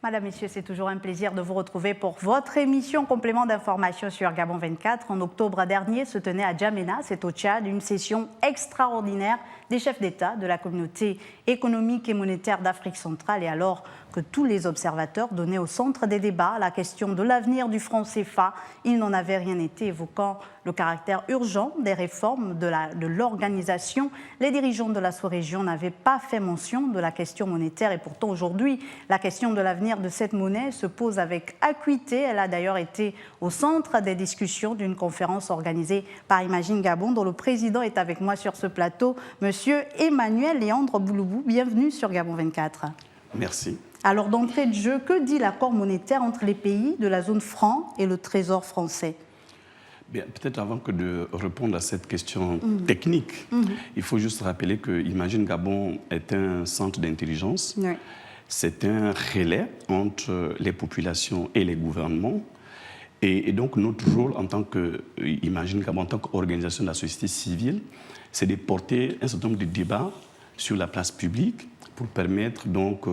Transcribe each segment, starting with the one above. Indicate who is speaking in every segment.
Speaker 1: Madame, Messieurs, c'est toujours un plaisir de vous retrouver pour votre émission Complément d'information sur Gabon 24. En octobre dernier se tenait à Djamena, c'est au Tchad, une session extraordinaire des chefs d'État de la communauté économique et monétaire d'Afrique centrale. Et alors que tous les observateurs donnaient au centre des débats la question de l'avenir du franc CFA, il n'en avait rien été, évoquant le caractère urgent des réformes de l'organisation. Les dirigeants de la sous-région n'avaient pas fait mention de la question monétaire et pourtant aujourd'hui, la question de l'avenir de cette monnaie se pose avec acuité. Elle a d'ailleurs été au centre des discussions d'une conférence organisée par Imagine Gabon, dont le président est avec moi sur ce plateau, Monsieur Emmanuel Léandre Bouloubou. Bienvenue sur Gabon 24.
Speaker 2: Merci.
Speaker 1: Alors d'entrée de jeu, que dit l'accord monétaire entre les pays de la zone franc et le Trésor français ?
Speaker 2: Bien, peut-être avant que de répondre à cette question technique, il faut juste rappeler que Imagine Gabon est un centre d'intelligence.
Speaker 1: Oui.
Speaker 2: C'est un relais entre les populations et les gouvernements. Et donc notre rôle en tant qu'Imagine Gabon, en tant qu'organisation de la société civile, c'est de porter un certain nombre de débats sur la place publique pour permettre donc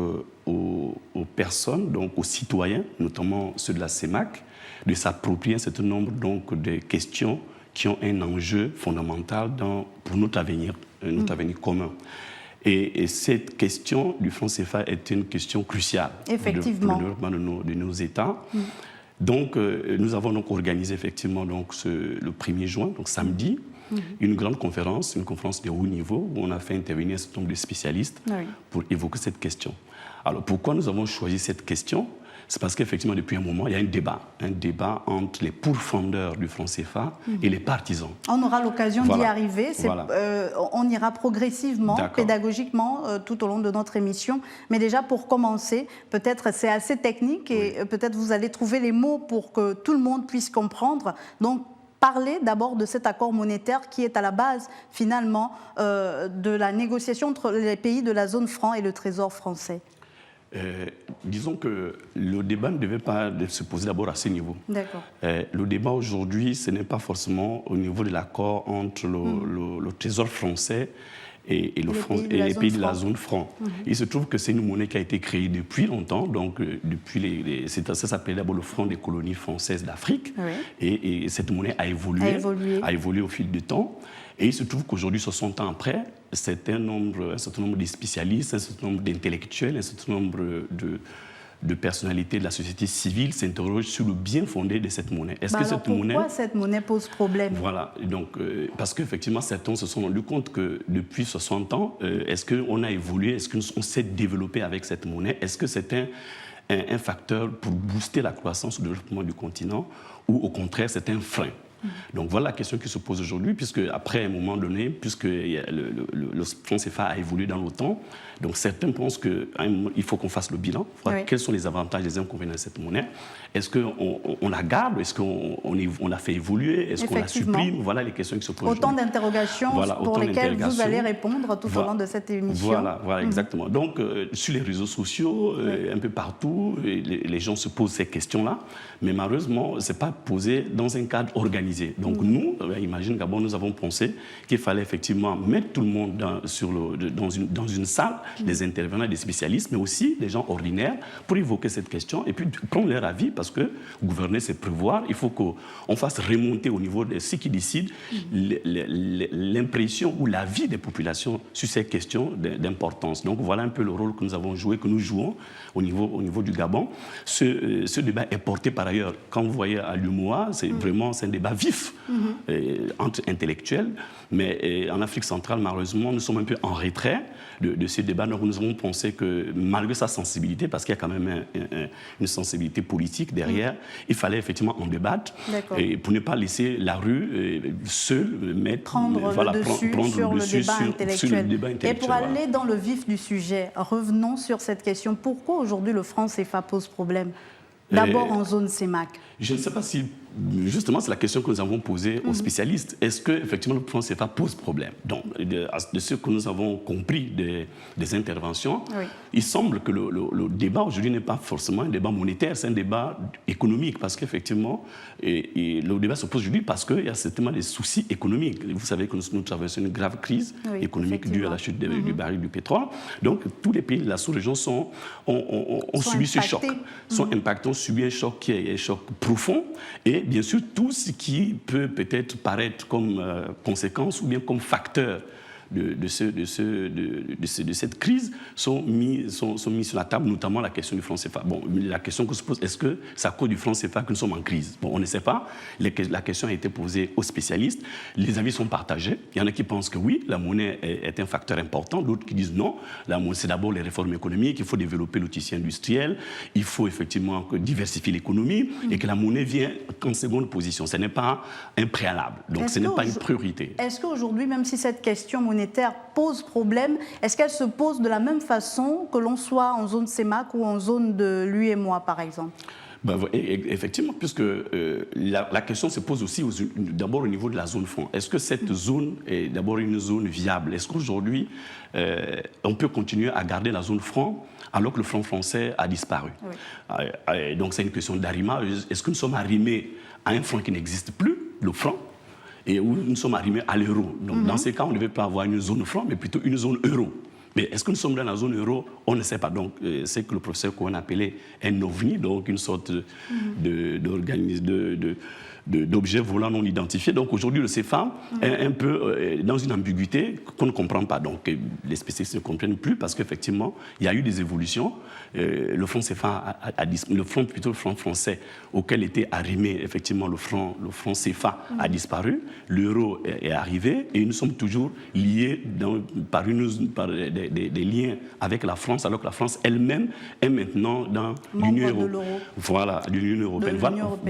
Speaker 2: aux personnes, donc aux citoyens, notamment ceux de la CEMAC, de s'approprier un certain nombre donc, de questions qui ont un enjeu fondamental pour notre avenir commun. Et cette question du franc CFA est une question cruciale pour le développement de nos États. Donc, nous avons donc organisé effectivement donc, le 1er juin, donc samedi, une grande conférence, une conférence de haut niveau, où on a fait intervenir un certain nombre de spécialistes pour évoquer cette question. Alors, pourquoi nous avons choisi cette question ? C'est parce qu'effectivement, depuis un moment, il y a un débat entre les pourfendeurs du franc CFA et les partisans.
Speaker 1: On aura l'occasion d'y arriver. On ira progressivement, pédagogiquement, tout au long de notre émission. Mais déjà, pour commencer, peut-être c'est assez technique et peut-être vous allez trouver les mots pour que tout le monde puisse comprendre. Donc, parler d'abord de cet accord monétaire qui est à la base, finalement, de la négociation entre les pays de la zone franc et le Trésor français.
Speaker 2: Disons que le débat ne devait pas se poser d'abord à ce niveau.
Speaker 1: D'accord.
Speaker 2: Le débat aujourd'hui, ce n'est pas forcément au niveau de l'accord entre le Trésor français et les pays de la zone franc. Il se trouve que c'est une monnaie qui a été créée depuis longtemps, donc ça s'appelait d'abord le franc des colonies françaises d'Afrique, et cette monnaie a évolué au fil du temps. Et il se trouve qu'aujourd'hui, 60 ans après, un certain nombre de spécialistes, un certain nombre d'intellectuels, un certain nombre de personnalités de la société civile s'interrogent sur le bien fondé de cette monnaie.
Speaker 1: Pourquoi cette monnaie pose problème ?
Speaker 2: Voilà, donc, parce qu'effectivement, certains se sont rendus compte que depuis 60 ans, est-ce qu'on a évolué, est-ce qu'on s'est développé avec cette monnaie ? Est-ce que c'est un facteur pour booster la croissance ou le développement du continent, ou au contraire, c'est un frein ? Donc voilà la question qui se pose aujourd'hui, puisque après un moment donné, puisque le franc CFA a évolué dans le temps, donc certains pensent qu'il faut qu'on fasse le bilan, quels sont les avantages et les inconvénients de cette monnaie. Est-ce qu'on la garde? Est-ce qu'on la fait évoluer? Est-ce qu'on la supprime? Voilà les questions qui se posent.
Speaker 1: Autant d'interrogations pour lesquelles vous allez répondre tout au long de cette émission.
Speaker 2: Voilà, exactement. Donc sur les réseaux sociaux, un peu partout, les gens se posent ces questions-là, mais malheureusement, ce n'est pas posé dans un cadre organisé. Donc nous, Imagine Gabon, nous avons pensé qu'il fallait effectivement mettre tout le monde dans une salle, les intervenants, des spécialistes, mais aussi des gens ordinaires, pour évoquer cette question et puis prendre leur avis, parce que gouverner, c'est prévoir. Il faut qu'on fasse remonter au niveau de ceux qui décident l'impression ou l'avis des populations sur ces questions d'importance. Donc voilà un peu le rôle que nous avons joué, que nous jouons au niveau du Gabon. Ce débat est porté par ailleurs, quand vous voyez à l'UMOA, c'est un débat vif entre intellectuels, mais en Afrique centrale, malheureusement, nous sommes un peu en retrait de ce débat. Donc nous avons pensé que malgré sa sensibilité, parce qu'il y a quand même une sensibilité politique derrière, il fallait effectivement en débattre, et pour ne pas laisser la rue seule prendre le débat intellectuel.
Speaker 1: Et pour aller dans le vif du sujet, revenons sur cette question. Pourquoi aujourd'hui le franc CFA pose problème ? D'abord en zone CEMAC.
Speaker 2: Je ne sais pas s'il justement, c'est la question que nous avons posée aux spécialistes. Est-ce que effectivement le franc CFA pose problème? Donc, de ce que nous avons compris des interventions, il semble que le débat aujourd'hui n'est pas forcément un débat monétaire, c'est un débat économique, parce qu'effectivement, le débat se pose aujourd'hui parce qu'il y a certainement des soucis économiques. Vous savez que nous traversons une grave crise économique due à la chute du baril du pétrole. Donc, tous les pays de la sous-région ont subi ce choc, sont impactés, ont subi un choc qui est un choc profond, et bien sûr, tout ce qui peut peut-être paraître comme conséquence ou bien comme facteur de cette crise sont mis sur la table, notamment la question du franc CFA. Bon, la question que se pose, est-ce que c'est à cause du franc CFA que nous sommes en crise? Bon, on ne sait pas. La question a été posée aux spécialistes. Les avis sont partagés. Il y en a qui pensent que oui, la monnaie est un facteur important. D'autres qui disent non. La monnaie, c'est d'abord les réformes économiques. Il faut développer le tissu industriel. Il faut effectivement diversifier l'économie et que la monnaie vient en seconde position. Ce n'est pas un préalable. Donc, ce n'est pas une priorité.
Speaker 1: Est-ce qu'aujourd'hui, même si cette question monétaire pose problème, est-ce qu'elle se pose de la même façon que l'on soit en zone CEMAC ou en zone de l'UEMOA, par exemple?
Speaker 2: Effectivement, puisque la question se pose aussi d'abord au niveau de la zone franc. Est-ce que cette zone est d'abord une zone viable? Est-ce qu'aujourd'hui, on peut continuer à garder la zone franc alors que le franc français a disparu? Donc c'est une question d'arrimage. Est-ce que nous sommes arrimés à un franc qui n'existe plus, le franc, et où nous sommes arrivés à l'euro? Donc dans ces cas, on ne devait pas avoir une zone franc, mais plutôt une zone euro. Mais est-ce que nous sommes dans la zone euro? On ne sait pas. Donc, c'est que le professeur Cohen appelait un ovni, donc une sorte d'objet volant non identifié. Donc, aujourd'hui, le CFA est un peu dans une ambiguïté qu'on ne comprend pas. Donc, les spécialistes ne comprennent plus parce qu'effectivement, il y a eu des évolutions. Le franc CFA le franc français auquel était arrimé effectivement le franc CFA a disparu. L'euro est arrivé et nous sommes toujours liés par des liens avec la France, alors que la France elle-même est maintenant dans l'Union européenne. Voilà, l'Union européenne.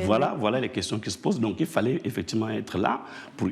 Speaker 2: Voilà les questions qui se posent. Donc il fallait effectivement être là pour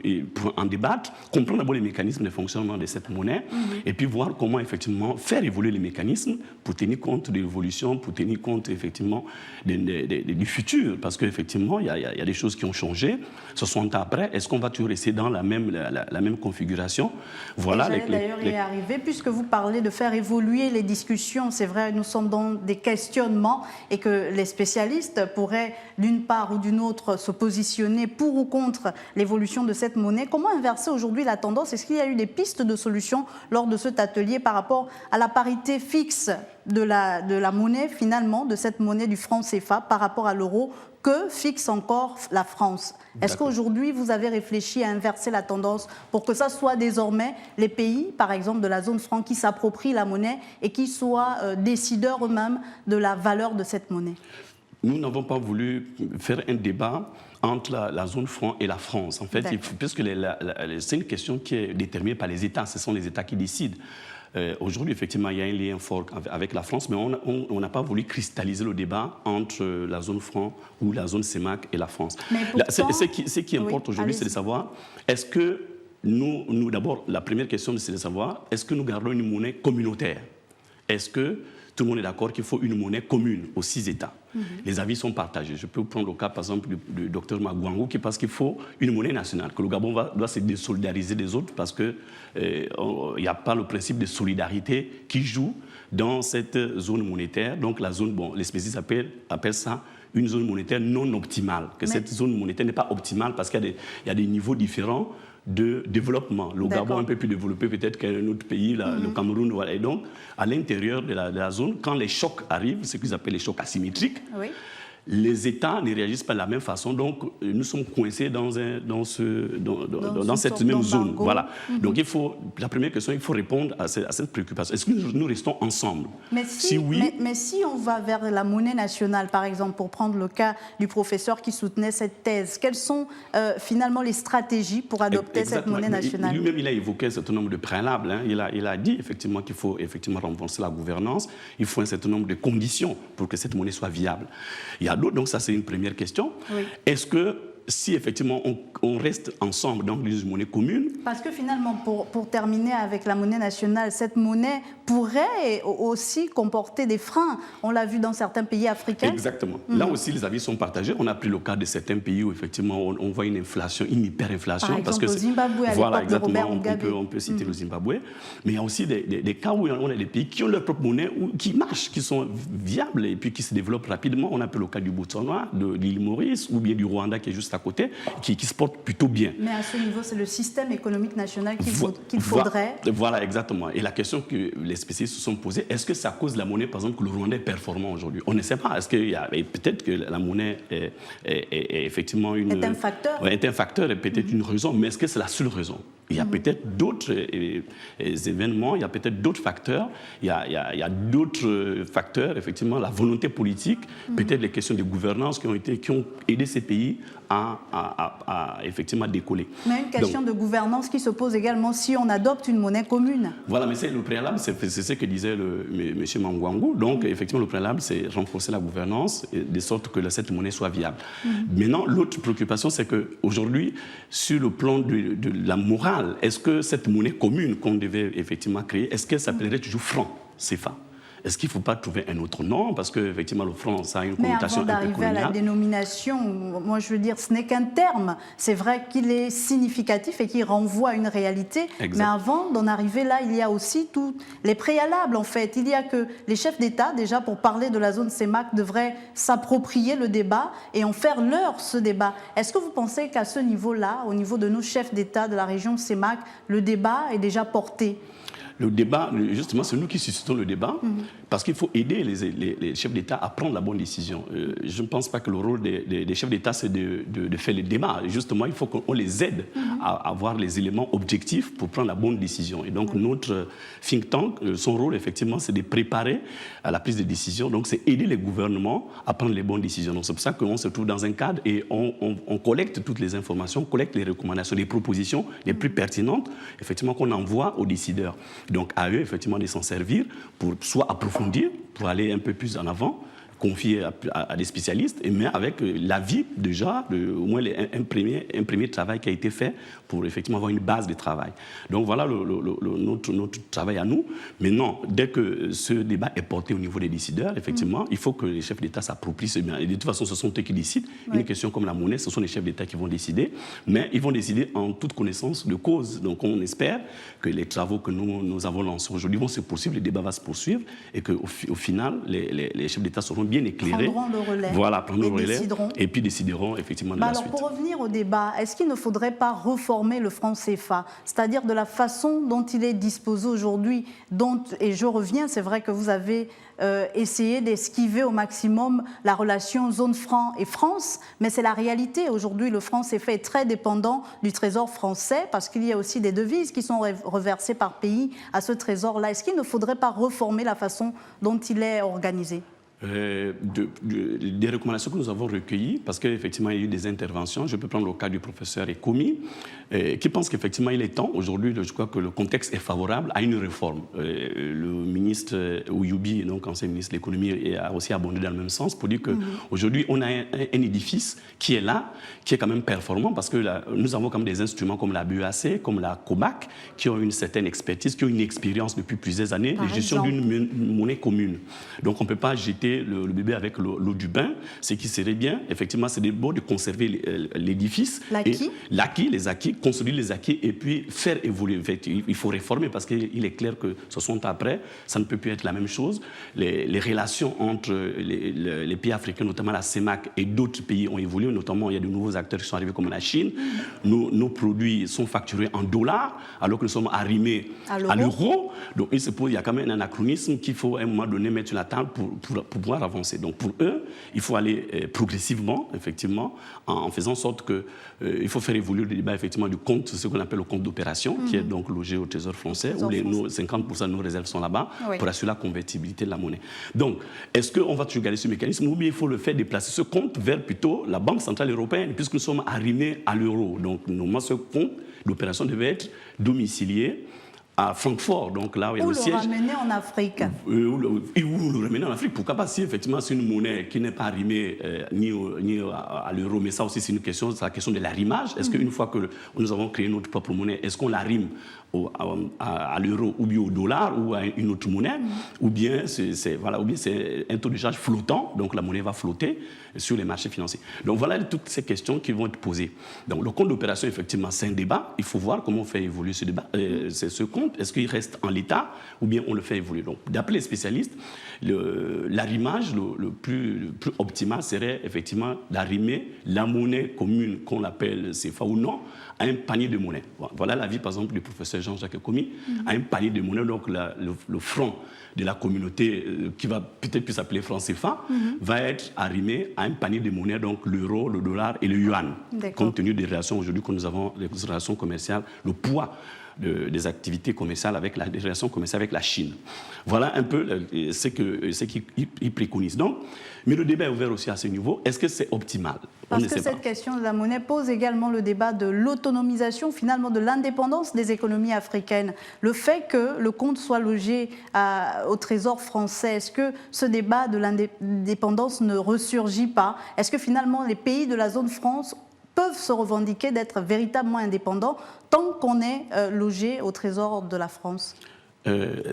Speaker 2: en débattre, comprendre d'abord les mécanismes de fonctionnement de cette monnaie et puis voir comment effectivement faire évoluer les mécanismes pour tenir compte de l'évolution, pour tenir compte effectivement du futur. Parce qu'effectivement, il y a des choses qui ont changé. 60 ans après, est-ce qu'on va toujours rester dans la même configuration? Voilà.
Speaker 1: D'ailleurs y arriver, puisque vous parlez de faire évoluer les discussions. C'est vrai, nous sommes dans des questionnements et que les spécialistes pourraient d'une part ou d'une autre se positionner pour ou contre l'évolution de cette monnaie. Comment inverser aujourd'hui la tendance? Est-ce qu'il y a eu des pistes de solutions lors de cet atelier par rapport à la parité fixe de la monnaie, finalement, de cette monnaie du franc CFA par rapport à l'euro que fixe encore la France? Est-ce qu'aujourd'hui, vous avez réfléchi à inverser la tendance pour que ça soit désormais les pays, par exemple, de la zone franc qui s'approprient la monnaie et qui soient décideurs eux-mêmes de la valeur de cette monnaie?
Speaker 2: Nous n'avons pas voulu faire un débat entre la zone franc et la France. En fait, puisque c'est une question qui est déterminée par les États, ce sont les États qui décident. Aujourd'hui, effectivement, il y a un lien fort avec la France, mais on n'a pas voulu cristalliser le débat entre la zone franc ou la zone CEMAC et la France. Ce qui importe aujourd'hui, c'est de savoir, est-ce que nous d'abord, la première question, c'est de savoir, est-ce que nous gardons une monnaie communautaire? Est-ce que tout le monde est d'accord qu'il faut une monnaie commune aux 6 États? Les avis sont partagés. Je peux prendre le cas, par exemple, du docteur Magouangou qui pense qu'il faut une monnaie nationale, que le Gabon doit se désolidariser des autres parce qu'il n'y a pas le principe de solidarité qui joue dans cette zone monétaire. Donc la zone, les spécialistes appellent ça une zone monétaire non optimale, que cette zone monétaire n'est pas optimale parce qu'il y a des niveaux différents de développement. Le Gabon un peu plus développé peut-être qu'un autre pays, le Cameroun. Voilà. Et donc, à l'intérieur de la zone, quand les chocs arrivent, ce qu'ils appellent les chocs asymétriques, les États ne réagissent pas de la même façon. Donc, nous sommes coincés dans cette même zone. Voilà. Donc, la première question, il faut répondre à cette préoccupation. Est-ce que nous restons ensemble?
Speaker 1: Mais si on va vers la monnaie nationale, par exemple, pour prendre le cas du professeur qui soutenait cette thèse, quelles sont finalement les stratégies pour adopter cette monnaie nationale?
Speaker 2: Lui-même, il a évoqué un certain nombre de préalables. Il a dit effectivement qu'il faut renforcer la gouvernance. Il faut un certain nombre de conditions pour que cette monnaie soit viable. Il y a d'autres, donc ça c'est une première question. Est-ce que si effectivement on reste ensemble dans une monnaie commune.
Speaker 1: Parce que finalement, pour terminer avec la monnaie nationale, cette monnaie pourrait aussi comporter des freins. On l'a vu dans certains pays africains.
Speaker 2: Exactement. Là aussi, les avis sont partagés. On a pris le cas de certains pays où effectivement on voit une inflation, une hyperinflation.
Speaker 1: Par exemple, au Zimbabwe, à l'époque de Robert Mugabe.
Speaker 2: On peut citer le Zimbabwe. Mais il y a aussi des cas où on a des pays qui ont leur propre monnaie, qui marchent, qui sont viables et puis qui se développent rapidement. On a pris le cas du Botswana, de l'île Maurice ou bien du Rwanda qui est juste à côté, qui se porte plutôt bien.
Speaker 1: Mais à ce niveau, c'est le système économique national qu'il faudrait.
Speaker 2: Voilà, exactement. Et la question que les spécialistes se sont posés, est-ce que ça cause la monnaie, par exemple, que le Rwanda est performant aujourd'hui? On ne sait pas. Est-ce qu'il y a peut-être que la monnaie est effectivement est
Speaker 1: un facteur.
Speaker 2: Est un facteur et peut-être une raison, mais est-ce que c'est la seule raison? Il y a peut-être d'autres événements, il y a peut-être d'autres facteurs, il y a d'autres facteurs, effectivement, la volonté politique, peut-être les questions de gouvernance qui ont aidé ces pays à effectivement décoller.
Speaker 1: Mais une question de gouvernance qui se pose également si on adopte une monnaie commune.
Speaker 2: Voilà, mais c'est le préalable, c'est ce que disait M. Mangwangu. Donc, effectivement, le préalable, c'est renforcer la gouvernance de sorte que cette monnaie soit viable. Maintenant, l'autre préoccupation, c'est qu'aujourd'hui, sur le plan de la morale, est-ce que cette monnaie commune qu'on devait effectivement créer, est-ce que ça s'appellerait toujours franc CFA? Est-ce qu'il ne faut pas trouver un autre nom? Parce qu'effectivement, le franc, ça a une connotation un peu coloniale.
Speaker 1: Mais avant d'arriver à la dénomination, moi je veux dire, ce n'est qu'un terme. C'est vrai qu'il est significatif et qu'il renvoie à une réalité. Exact. Mais avant d'en arriver là, il y a aussi tous les préalables, en fait. Il y a que les chefs d'État, déjà, pour parler de la zone CEMAC, devraient s'approprier le débat et en faire leur, ce débat. Est-ce que vous pensez qu'à ce niveau-là, au niveau de nos chefs d'État de la région CEMAC, le débat est déjà porté?
Speaker 2: Le débat, justement, c'est nous qui suscitons le débat, parce qu'il faut aider les chefs d'État à prendre la bonne décision. Je ne pense pas que le rôle des chefs d'État, c'est de faire le débat. Justement, il faut qu'on les aide à avoir les éléments objectifs pour prendre la bonne décision. Et donc, notre think tank, son rôle, effectivement, c'est de préparer à la prise de décision. Donc, c'est aider les gouvernements à prendre les bonnes décisions. Donc, c'est pour ça qu'on se trouve dans un cadre et on collecte toutes les informations, collecte les recommandations, les propositions les plus pertinentes, effectivement, qu'on envoie aux décideurs. Donc, à eux, effectivement, de s'en servir pour soit approfondir, pour aller un peu plus en avant, confier à des spécialistes, mais avec l'avis déjà, au moins un premier travail qui a été fait pour effectivement avoir une base de travail. Donc voilà notre travail à nous. Maintenant, dès que ce débat est porté au niveau des décideurs, effectivement, il faut que les chefs d'État s'approprient ce bien. Et de toute façon, ce sont eux qui décident. Une question comme la monnaie, ce sont les chefs d'État qui vont décider, mais ils vont décider en toute connaissance de cause. Donc on espère que les travaux que nous avons lancés aujourd'hui vont se poursuivre, le débat va se poursuivre, et qu'au final, les chefs d'État seront bien éclairés.
Speaker 1: Prendront le relais.
Speaker 2: Voilà, prendront le relais.
Speaker 1: Décideront.
Speaker 2: Et puis décideront effectivement de la
Speaker 1: alors,
Speaker 2: suite.
Speaker 1: Pour revenir au débat, est-ce qu'il ne faudrait pas reformer le franc CFA, c'est-à-dire de la façon dont il est disposé aujourd'hui, et je reviens, c'est vrai que vous avez essayé d'esquiver au maximum la relation zone franc et France, mais c'est la réalité. Aujourd'hui, le franc CFA est très dépendant du trésor français parce qu'il y a aussi des devises qui sont reversées par pays à ce trésor-là. Est-ce qu'il ne faudrait pas reformer la façon dont il est organisé ?
Speaker 2: Des recommandations que nous avons recueillies, parce qu'effectivement, il y a eu des interventions. Je peux prendre le cas du professeur Ekomi, qui pense qu'effectivement, il est temps. Aujourd'hui, je crois que le contexte est favorable à une réforme. Le ministre Ouyoubi, donc ancien ministre de l'économie, a aussi abondé dans le même sens pour dire qu'aujourd'hui, on a un édifice qui est là, qui est quand même performant, parce que nous avons quand même des instruments comme la BEAC, comme la COMAC, qui ont une certaine expertise, qui ont une expérience depuis plusieurs années de gestion d'une monnaie commune. Donc, on ne peut pas jeter le bébé avec l'eau du bain. Ce qui serait bien, effectivement, c'est de conserver l'édifice.
Speaker 1: L'acquis.
Speaker 2: Les acquis, construire les acquis et puis faire évoluer. Il faut réformer parce qu'il est clair que 60 ans après, ça ne peut plus être la même chose. Les relations entre les pays africains, notamment la CEMAC et d'autres pays ont évolué. Notamment, il y a de nouveaux acteurs qui sont arrivés comme la Chine. Nos produits sont facturés en dollars alors que nous sommes arrimés à l'euro. Donc, il y a quand même un anachronisme qu'il faut à un moment donné mettre sur la table pour pouvoir avancer. Donc pour eux, il faut aller progressivement, effectivement, en faisant en sorte que il faut faire évoluer le débat effectivement du compte, ce qu'on appelle le compte d'opération, qui est donc logé au Trésor français, où 50% de nos réserves sont là-bas, pour assurer la convertibilité de la monnaie. Donc, est-ce qu'on va toujours garder ce mécanisme ou bien il faut le faire déplacer ce compte vers plutôt la Banque centrale européenne, puisque nous sommes arrimés à l'euro. Donc, normalement, ce compte d'opération devait être domicilié à Francfort, donc là où il y a
Speaker 1: ou
Speaker 2: le siège.
Speaker 1: Ou le ramener en Afrique.
Speaker 2: Ou le ramener en Afrique, pourquoi pas, si effectivement c'est une monnaie qui n'est pas arrimée ni à l'euro, mais ça aussi c'est la question de l'arrimage. Est-ce qu'une fois que nous avons créé notre propre monnaie, est-ce qu'on l'arrime à l'euro ou bien au dollar ou à une autre monnaie, ou bien c'est un taux de change flottant, donc la monnaie va flotter sur les marchés financiers. Donc voilà toutes ces questions qui vont être posées. Donc le compte d'opération, effectivement, c'est un débat. Il faut voir comment on fait évoluer ce débat, ce compte. Est-ce qu'il reste en l'état ou bien on le fait évoluer? Donc d'après les spécialistes, l'arrimage le plus optimal serait effectivement d'arrimer la monnaie commune qu'on appelle CFA ou non à un panier de monnaie. Voilà l'avis par exemple du professeur Jean-Jacques Komi, à un panier de monnaie, donc le franc de la communauté qui va peut-être plus s'appeler franc CFA, va être arrimé à un panier de monnaie, donc l'euro, le dollar et le yuan, compte tenu des relations aujourd'hui que nous avons, les relations commerciales, le poids des activités commerciales des relations commerciales avec la Chine. Voilà un peu ce qu'ils préconisent. Donc, mais le débat est ouvert aussi à ce niveau. Est-ce que c'est optimal?
Speaker 1: Parce que cette question de la monnaie pose également le débat de l'autonomisation, finalement de l'indépendance des économies africaines. Le fait que le compte soit logé au Trésor français, est-ce que ce débat de l'indépendance ne ressurgit pas? Est-ce que finalement les pays de la zone France peuvent se revendiquer d'être véritablement indépendants tant qu'on est logé au Trésor de la France?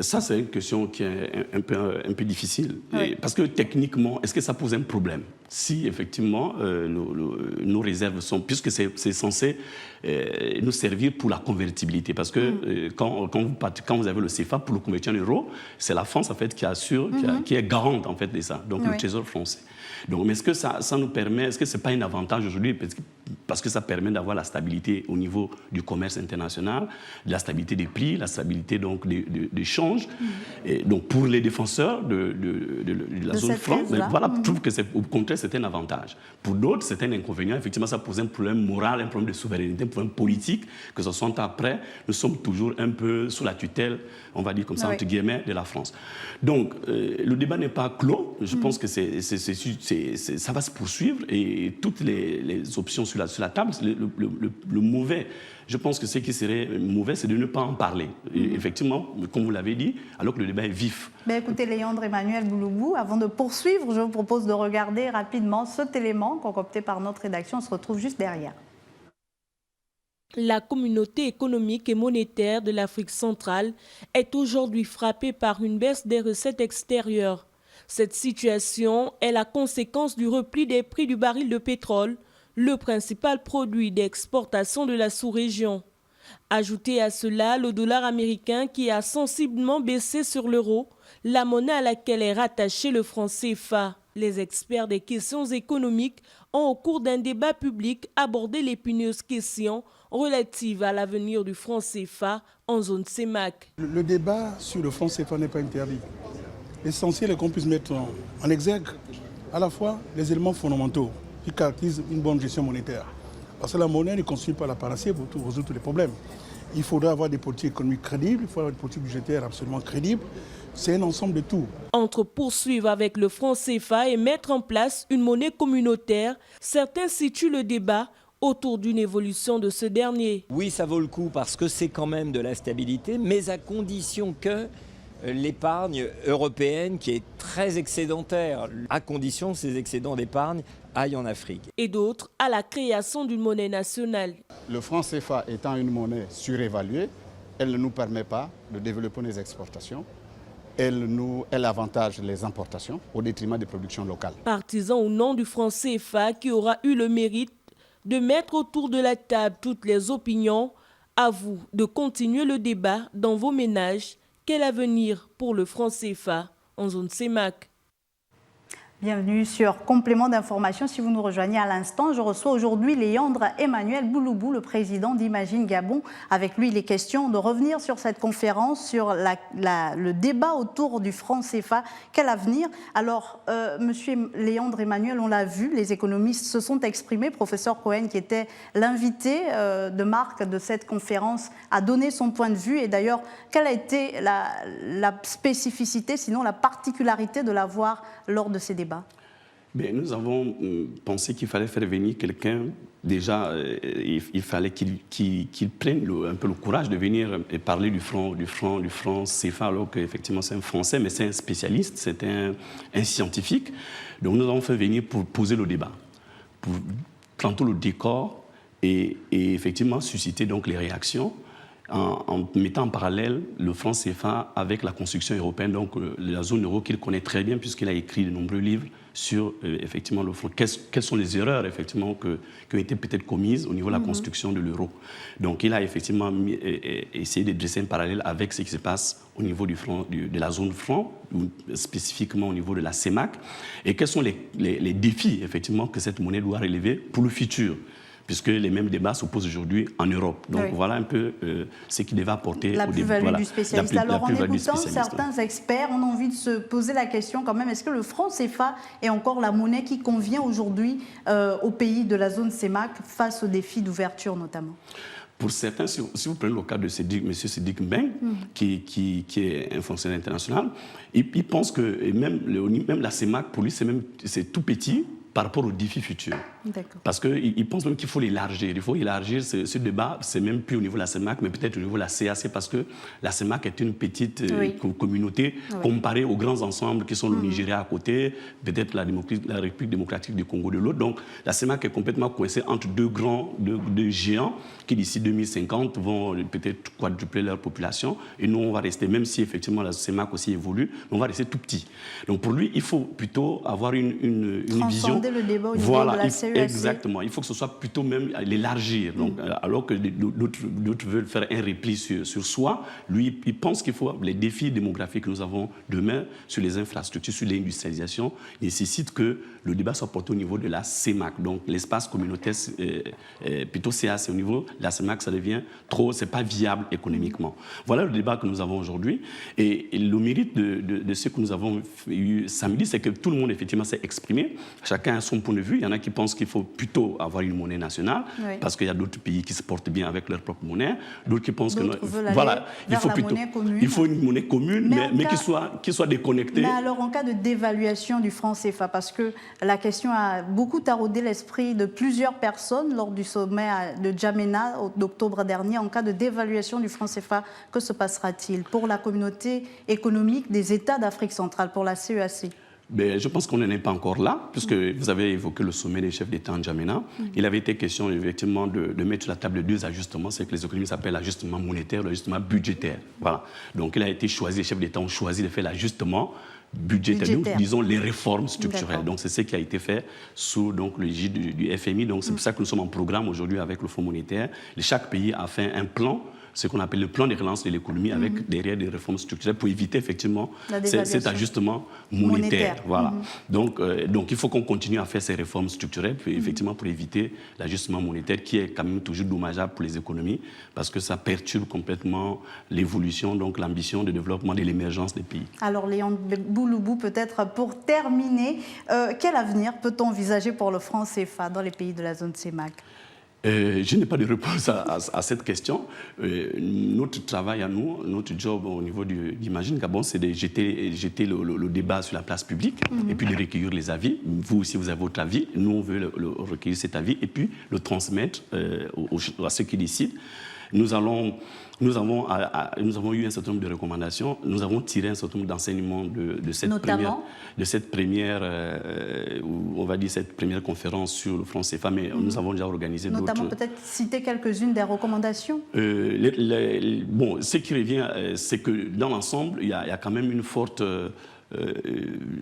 Speaker 2: Ça, c'est une question qui est un peu difficile. Oui. Parce que techniquement, est-ce que ça pose un problème? Si effectivement nos réserves sont, puisque c'est censé nous servir pour la convertibilité, parce que quand vous avez le CFA pour le convertir en euros, c'est la France en fait qui assure, qui est garante en fait de ça, donc le Trésor français. Donc, mais est-ce que ça nous permet, est-ce que c'est pas un avantage aujourd'hui parce que ça permet d'avoir la stabilité au niveau du commerce international, de la stabilité des prix, la stabilité donc des changes. Et donc pour les défenseurs de la zone franc, voilà, je trouve que au contraire c'est un avantage. Pour d'autres c'est un inconvénient. Effectivement, ça pose un problème moral, un problème de souveraineté, un problème politique, que ce soit après, nous sommes toujours un peu sous la tutelle, on va dire comme ça, entre guillemets, de la France. Donc le débat n'est pas clos. Je pense que ça va se poursuivre et toutes les options sur la table. Le mauvais, je pense que ce qui serait mauvais, c'est de ne pas en parler. Et effectivement, comme vous l'avez dit, alors que le débat est vif.
Speaker 1: Mais écoutez, Léandre Emmanuel Bouloubou, avant de poursuivre, je vous propose de regarder rapidement cet élément concocté par notre rédaction. On se retrouve juste derrière.
Speaker 3: La communauté économique et monétaire de l'Afrique centrale est aujourd'hui frappée par une baisse des recettes extérieures. Cette situation est la conséquence du repli des prix du baril de pétrole, le principal produit d'exportation de la sous-région. Ajoutez à cela le dollar américain qui a sensiblement baissé sur l'euro, la monnaie à laquelle est rattaché le franc CFA. Les experts des questions économiques ont, au cours d'un débat public, abordé l'épineuse question relative à l'avenir du franc CFA en zone CEMAC.
Speaker 4: Le débat sur le franc CFA n'est pas interdit. L'essentiel est qu'on puisse mettre en exergue à la fois les éléments fondamentaux qui caractérisent une bonne gestion monétaire. Parce que la monnaie ne constitue pas la panacée pour résoudre tous les problèmes. Il faudra avoir des politiques économiques crédibles, il faut avoir des politiques budgétaires absolument crédibles. C'est un ensemble de tout.
Speaker 3: Entre poursuivre avec le franc CFA et mettre en place une monnaie communautaire, certains situent le débat autour d'une évolution de ce dernier.
Speaker 5: Oui, ça vaut le coup parce que c'est quand même de la stabilité, mais à condition que l'épargne européenne, qui est très excédentaire, à condition que ces excédents d'épargne aillent en Afrique.
Speaker 3: Et d'autres à la création d'une monnaie nationale.
Speaker 6: Le franc CFA étant une monnaie surévaluée, elle ne nous permet pas de développer nos exportations. Elle avantage les importations au détriment des productions locales.
Speaker 3: Partisan ou non du franc CFA qui aura eu le mérite de mettre autour de la table toutes les opinions, à vous de continuer le débat dans vos ménages. Quel avenir pour le franc CFA en zone CEMAC?
Speaker 1: Bienvenue sur Complément d'information. Si vous nous rejoignez à l'instant, je reçois aujourd'hui Léandre Emmanuel Bouloubou, le président d'Imagine Gabon. Avec lui, il est question de revenir sur cette conférence, sur le débat autour du franc CFA. Quel avenir? Alors, monsieur Léandre Emmanuel, on l'a vu, les économistes se sont exprimés. Professeur Cohen, qui était l'invité de marque de cette conférence, a donné son point de vue. Et d'ailleurs, quelle a été la spécificité, sinon la particularité de l'avoir lors de ces débats?
Speaker 2: Bien, nous avons pensé qu'il fallait faire venir quelqu'un. Déjà, il fallait qu'il prenne un peu le courage de venir et parler du franc CFA, alors qu'effectivement c'est un Français, mais c'est un spécialiste, c'est un scientifique. Donc nous avons fait venir pour poser le débat, pour planter le décor et effectivement susciter donc les réactions en mettant en parallèle le franc CFA avec la construction européenne, donc la zone euro qu'il connaît très bien puisqu'il a écrit de nombreux livres sur effectivement le franc. Quelles sont les erreurs effectivement qui ont été peut-être commises au niveau de la construction de l'euro. Donc il a effectivement essayé de dresser un parallèle avec ce qui se passe au niveau du franc, de la zone franc, spécifiquement au niveau de la CEMAC, et quels sont les défis effectivement que cette monnaie doit relever pour le futur, puisque les mêmes débats se posent aujourd'hui en Europe. Donc voilà un peu ce qui devait apporter
Speaker 1: la plus-value du spécialiste. Alors en écoutant
Speaker 2: spécialiste.
Speaker 1: Certains experts, on a envie de se poser la question quand même, est-ce que le franc CFA est encore la monnaie qui convient aujourd'hui aux pays de la zone CEMAC face aux défis d'ouverture notamment?
Speaker 2: Pour certains, si vous prenez le cas de M. Siddiq Mbeng, qui est un fonctionnaire international, il pense que même la CEMAC, pour lui, c'est tout petit par rapport aux défis futurs. Parce qu'il pense même qu'il faut l'élargir. Il faut élargir ce débat, c'est même plus au niveau de la CEMAC, mais peut-être au niveau de la CAC, parce que la CEMAC est une petite communauté comparée aux grands ensembles qui sont le Nigeria à côté, peut-être la République démocratique du Congo de l'autre. Donc la CEMAC est complètement coincée entre deux géants qui d'ici 2050 vont peut-être quadrupler leur population. Et nous, on va rester, même si effectivement la CEMAC aussi évolue, on va rester tout petit. Donc pour lui, il faut plutôt avoir une vision.
Speaker 1: Le débat au niveau de la CEAC.
Speaker 2: Exactement. Il faut que ce soit plutôt même l'élargir. Donc, alors que d'autres veulent faire un repli sur soi, lui, il pense qu'il faut les défis démographiques que nous avons demain sur les infrastructures, sur l'industrialisation, nécessitent que le débat soit porté au niveau de la CEMAC. Donc, l'espace communautaire, plutôt CAC, au niveau de la CEMAC, ça devient trop, c'est pas viable économiquement. Voilà le débat que nous avons aujourd'hui. Et le mérite de ce que nous avons eu samedi, c'est que tout le monde, effectivement, s'est exprimé. Chacun a son point de vue. Il y en a qui pensent qu'il faut plutôt avoir une monnaie nationale, parce qu'il y a d'autres pays qui se portent bien avec leur propre monnaie. D'autres qui pensent il faut une monnaie commune, mais qui soit déconnectée.
Speaker 1: Mais alors, en cas de dévaluation du franc CFA, parce que la question a beaucoup taraudé l'esprit de plusieurs personnes lors du sommet de N'Djamena d'octobre dernier, en cas de dévaluation du franc CFA, que se passera-t-il pour la communauté économique des États d'Afrique centrale, pour la CEAC?
Speaker 2: Ben, je pense qu'on n'en est pas encore là, puisque vous avez évoqué le sommet des chefs d'État en N'Djamena. Il avait été question, effectivement, de mettre sur la table deux ajustements. C'est que les économistes appellent l'ajustement monétaire, l'ajustement budgétaire. Voilà. Donc, il a été choisi, les chefs d'État ont choisi de faire l'ajustement budgétaire. Nous disons les réformes structurelles. Donc, c'est ce qui a été fait sous l'égide du FMI. Donc, c'est pour ça que nous sommes en programme aujourd'hui avec le Fonds monétaire. Chaque pays a fait un plan, ce qu'on appelle le plan de relance de l'économie, avec derrière des réformes structurelles pour éviter effectivement cet ajustement monétaire. Voilà. Donc il faut qu'on continue à faire ces réformes structurelles effectivement pour éviter l'ajustement monétaire qui est quand même toujours dommageable pour les économies parce que ça perturbe complètement l'évolution, donc l'ambition de développement de l'émergence des pays.
Speaker 1: Alors Léon Bouloubou, peut-être pour terminer, quel avenir peut-on envisager pour le franc CFA dans les pays de la zone CEMAC?
Speaker 2: Je n'ai pas de réponse à cette question. Notre travail à nous, notre job au niveau d'Imagine Gabon, c'est de jeter le débat sur la place publique et puis de recueillir les avis. Vous aussi, vous avez votre avis. Nous, on veut recueillir cet avis et puis le transmettre à ceux qui décident. Nous avons eu un certain nombre de recommandations. Nous avons tiré un certain nombre d'enseignements de cette première on va dire cette première conférence sur le franc CFA, mais nous avons déjà organisé d'autres.
Speaker 1: Notamment peut-être citer quelques-unes des recommandations.
Speaker 2: Bon, ce qui revient, c'est que dans l'ensemble, il y a quand même une forte...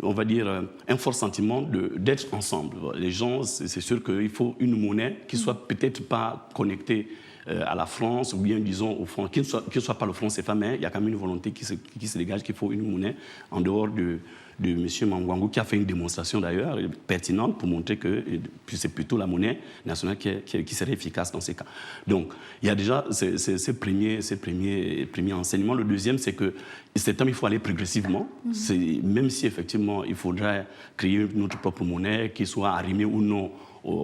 Speaker 2: on va dire, un fort sentiment d'être ensemble. Les gens, c'est sûr qu'il faut une monnaie qui soit peut-être pas connectée à la France, ou bien, disons, au franc, qui ne soit pas le franc CFA, mais il y a quand même une volonté qui se dégage qu'il faut une monnaie en dehors de M. Mangwangu, qui a fait une démonstration d'ailleurs pertinente pour montrer que c'est plutôt la monnaie nationale qui serait efficace dans ces cas. Donc, il y a déjà ces premiers enseignements. Le deuxième, c'est que il faut aller progressivement, même si effectivement il faudrait créer notre propre monnaie, qui soit arrimée ou non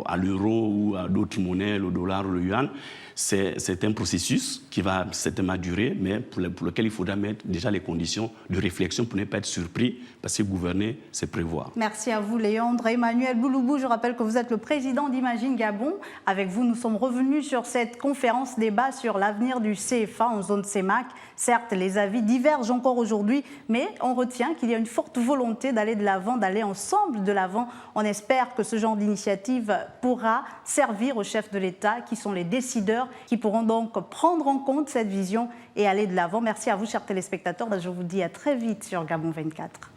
Speaker 2: à l'euro ou à d'autres monnaies, le dollar, le yuan. C'est un processus qui va certainement durer, mais pour lequel il faudra mettre déjà les conditions de réflexion pour ne pas être surpris, parce que gouverner, c'est prévoir.
Speaker 1: Merci à vous, Léandre. Emmanuel Bouloubou, je rappelle que vous êtes le président d'Imagine Gabon. Avec vous, nous sommes revenus sur cette conférence débat sur l'avenir du CFA en zone CEMAC. Certes, les avis divergent encore aujourd'hui, mais on retient qu'il y a une forte volonté d'aller de l'avant, d'aller ensemble de l'avant. On espère que ce genre d'initiative pourra servir aux chefs de l'État, qui sont les décideurs, qui pourront donc prendre en compte cette vision et aller de l'avant. Merci à vous, chers téléspectateurs. Je vous dis à très vite sur Gabon 24.